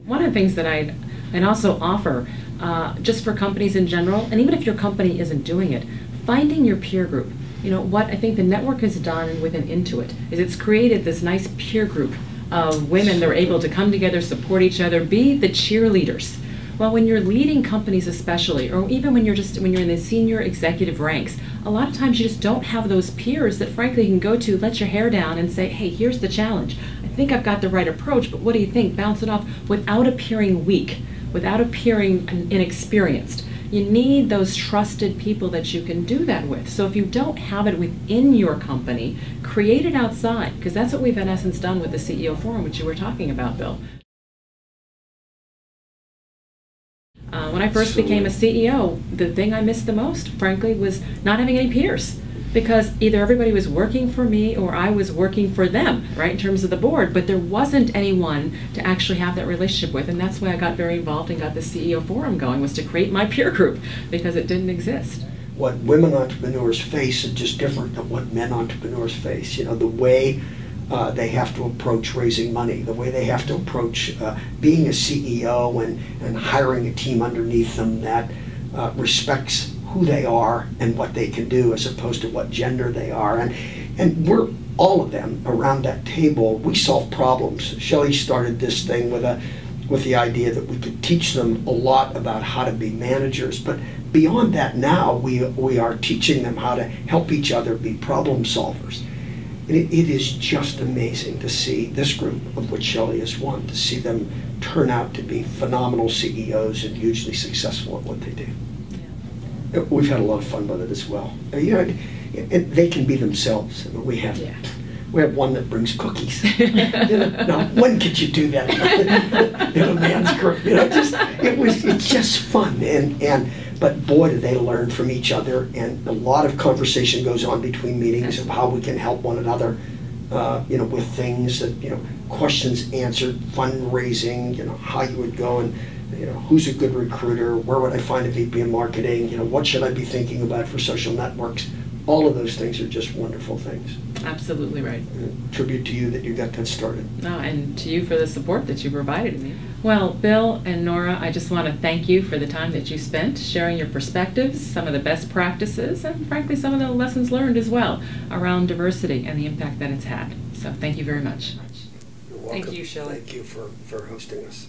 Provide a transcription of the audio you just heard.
One of the things that I'd also offer, just for companies in general, and even if your company isn't doing it, finding your peer group. You know, what I think the network has done within Intuit is it's created this nice peer group of women that are able to come together, support each other, be the cheerleaders. Well, when you're leading companies especially, or even when you're in the senior executive ranks, a lot of times you just don't have those peers that frankly you can go to, let your hair down and say, hey, here's the challenge. I think I've got the right approach, but what do you think? Bounce it off without appearing weak, without appearing inexperienced. You need those trusted people that you can do that with. So if you don't have it within your company, create it outside, because that's what we've in essence done with the CEO Forum, which you were talking about, Bill. When I first became a CEO, the thing I missed the most, frankly, was not having any peers. Because either everybody was working for me or I was working for them, right, in terms of the board, but there wasn't anyone to actually have that relationship with, and that's why I got very involved and got the CEO Forum going, was to create my peer group, because it didn't exist. What women entrepreneurs face is just different than what men entrepreneurs face. You know, the way they have to approach raising money, the way they have to approach being a CEO and hiring a team underneath them that respects who they are and what they can do as opposed to what gender they are. And we're, all of them around that table, we solve problems. Shellye started this thing with the idea that we could teach them a lot about how to be managers, but beyond that now we are teaching them how to help each other be problem solvers. And it is just amazing to see this group, of which Shellye is one, to see them turn out to be phenomenal CEOs and hugely successful at what they do. We've had a lot of fun with it as well. You know, and they can be themselves. We have one that brings cookies. You know, now, when could you do that in a man's group? You know, it's just fun. But boy, do they learn from each other. And a lot of conversation goes on between meetings of how we can help one another. You know, with things that, you know, questions answered, fundraising. You know, how you would go and, you know, who's a good recruiter, where would I find a VP of marketing, you know, what should I be thinking about for social networks? All of those things are just wonderful things. Absolutely right. And tribute to you that you got that started. No, and to you for the support that you provided me. Well, Bill and Nora, I just want to thank you for the time that you spent sharing your perspectives, some of the best practices, and frankly some of the lessons learned as well around diversity and the impact that it's had. So thank you very much. You're welcome. Thank you, Shellye. Thank you for hosting us.